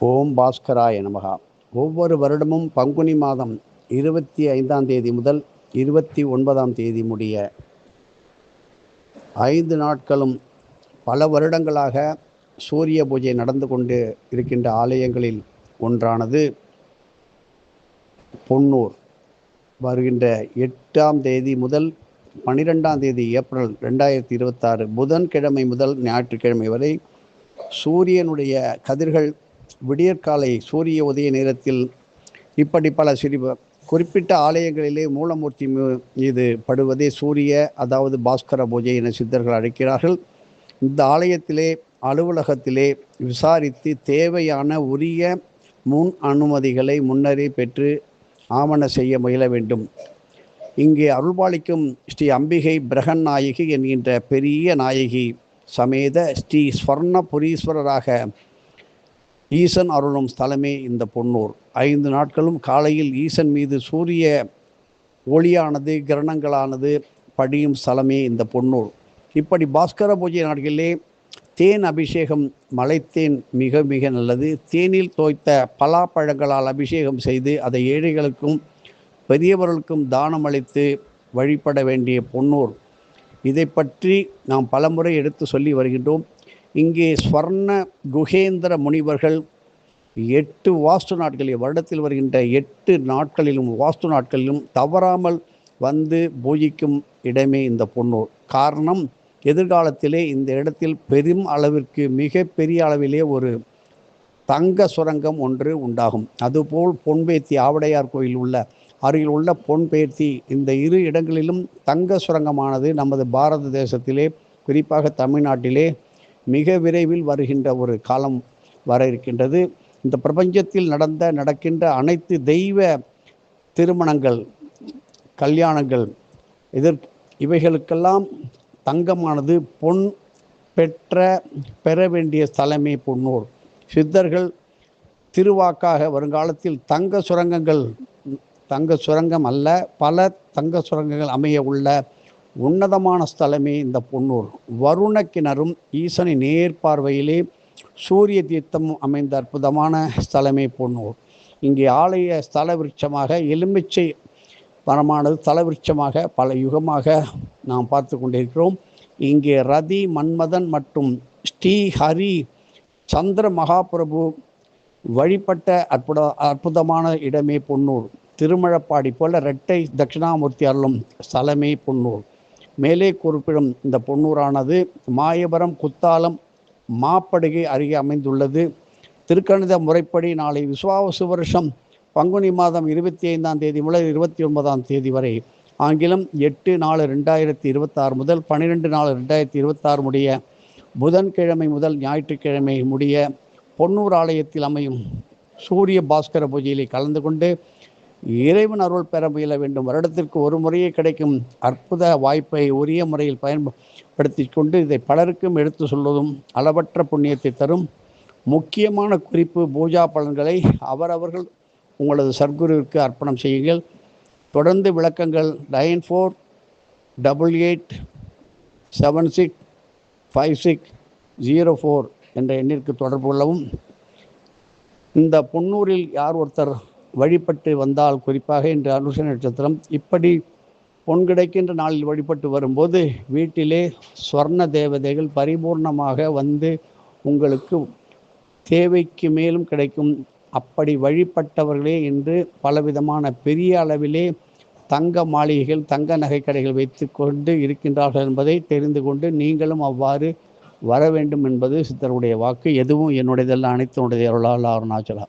ஓம் பாஸ்கராய நமகா. ஒவ்வொரு வருடமும் பங்குனி மாதம் 25ஆம் தேதி முதல் 29ஆம் தேதி முடிய 5 நாட்களும் பல வருடங்களாக சூரிய பூஜை நடந்து கொண்டு இருக்கின்ற ஆலயங்களில் ஒன்றானது பொன்னூர். வருகின்ற 8ஆம் தேதி முதல் 12ஆம் தேதி ஏப்ரல் 2026 புதன்கிழமை முதல் ஞாயிற்றுக்கிழமை வரை சூரியனுடைய கதிர்கள் விடியற்காலை சூரிய உதய நேரத்தில் இப்படி பல குறிப்பிட்ட ஆலயங்களிலே மூலமூர்த்தி மீது படுவதே சூரிய, அதாவது பாஸ்கர பூஜை என சித்தர்கள் அழைக்கிறார்கள். இந்த ஆலயத்திலே அலுவலகத்திலே விசாரித்து தேவையான உரிய முன் அனுமதிகளை முன்னரே பெற்று ஆவண செய்ய முயல வேண்டும். இங்கே அருள்பாலிக்கும் ஸ்ரீ அம்பிகை பிரகன் நாயகி என்கின்ற பெரிய நாயகி சமேத ஸ்ரீ ஸ்வர்ணபுரீஸ்வரராக ஈசன் அருளும் ஸ்தலமே இந்த பொன்னூர். 5 நாட்களும் காலையில் ஈசன் மீது சூரிய ஒளியானது கிரணங்களானது படியும் ஸ்தலமே இந்த பொன்னூர். இப்படி பாஸ்கர பூஜை நாட்களிலே தேன் அபிஷேகம், மலைத்தேன் மிக மிக நல்லது. தேனில் தோய்த்த பலாப்பழங்களால் அபிஷேகம் செய்து அதை ஏழைகளுக்கும் பெரியவர்களுக்கும் தானம் அளித்து வழிபட வேண்டிய பொன்னூர். இதை பற்றி நாம் பலமுறை எடுத்து சொல்லி வருகின்றோம். இங்கே ஸ்வர்ண குகேந்திர முனிவர்கள் 8 வாஸ்து நாட்களில், வருடத்தில் வருகின்ற 8 நாட்களிலும் வாஸ்து நாட்களிலும் தவறாமல் வந்து பூஜிக்கும் இடமே இந்த பொன்னூர். காரணம், எதிர்காலத்திலே இந்த இடத்தில் பெரும் அளவிற்கு மிக பெரிய அளவிலே ஒரு தங்க சுரங்கம் ஒன்று உண்டாகும். அதுபோல் பொன்பேத்தி ஆவடையார் கோயில் உள்ள அருகில் உள்ள பொன்பேத்தி, இந்த 2 இடங்களிலும் தங்க சுரங்கமானது நமது பாரத தேசத்திலே, குறிப்பாக தமிழ்நாட்டிலே மிக விரைவில் வருகின்ற ஒரு காலம் வர இருக்கின்றது. இந்த பிரபஞ்சத்தில் நடக்கின்ற அனைத்து தெய்வ திருமணங்கள், கல்யாணங்கள், இவைகளுக்கெல்லாம் தங்கமானது பொன் பெற வேண்டிய ஸ்தலமே பொன்னூர். சித்தர்கள் திருவாக்காக வருங்காலத்தில் தங்க சுரங்கம் அல்ல, பல தங்க சுரங்கங்கள் அமைய உள்ள உன்னதமான ஸ்தலமே இந்த பொன்னூர். வருண கிணறும் ஈசனின் நேர்பார்வையிலே சூரிய தீர்த்தமும் அமைந்த அற்புதமான ஸ்தலமே பொன்னூர். இங்கே ஆலய ஸ்தல விருட்சமாக எலுமிச்சை மரமானது தல விருட்சமாக பல யுகமாக நாம் பார்த்து கொண்டிருக்கிறோம். இங்கே ரதி, மன்மதன் மற்றும் ஸ்ரீஹரி சந்திர மகாபிரபு வழிபட்ட அற்புதமான இடமே பொன்னூர். திருமழப்பாடி போல இரட்டை தட்சிணாமூர்த்தி அருளும் ஸ்தலமே பொன்னூர். மேலே குறிப்பிடும் இந்த பொன்னூரானது மாயவரம், குத்தாலம், மாப்படுகை அருகே அமைந்துள்ளது. திருக்கணித முறைப்படி நாளை விசுவாவசு வருஷம் பங்குனி மாதம் 25ஆம் தேதி முதல் 29ஆம் தேதி வரை, ஆங்கிலம் 8/4/2026 முதல் 12/4/2026 முடிய புதன்கிழமை முதல் ஞாயிற்றுக்கிழமை முடிய பொன்னூர் ஆலயத்தில் அமையும் சூரிய பாஸ்கர பூஜையிலே கலந்து கொண்டு இறைவன் அருள் பெற முயல வேண்டும். வருடத்திற்கு ஒரு முறையே கிடைக்கும் அற்புத வாய்ப்பை உரிய முறையில் பயன்படுத்தி கொண்டு இதை பலருக்கும் எடுத்து சொல்வதும் அளவற்ற புண்ணியத்தை தரும். முக்கியமான குறிப்பு, பூஜா பலன்களை அவரவர்கள் உங்களது சர்க்குருவிற்கு அர்ப்பணம் செய்யுங்கள். தொடர்ந்து விளக்கங்கள் 9488765604 என்ற எண்ணிற்கு தொடர்பு கொள்ளவும். இந்த பொன்னூரில் யார் ஒருத்தர் வழிபட்டு வந்தால், குறிப்பாக இன்று அனுஷ நட்சத்திரம், இப்படி பொன் கிடைக்கின்ற நாளில் வழிபட்டு வரும்போது வீட்டிலே ஸ்வர்ண தேவதைகள் பரிபூர்ணமாக வந்து உங்களுக்கு தேவைக்கு மேலும் கிடைக்கும். அப்படி வழிபட்டவர்களே இன்று பலவிதமான பெரிய அளவிலே தங்க மாளிகைகள், தங்க நகை கடைகள் வைத்து கொண்டு இருக்கின்றார்கள் என்பதை தெரிந்து கொண்டு நீங்களும் அவ்வாறு வர வேண்டும் என்பது சித்தருடைய வாக்கு. எதுவும் என்னுடையதெல்லாம், அனைத்து உடைய அருளால் அருணாச்சலா.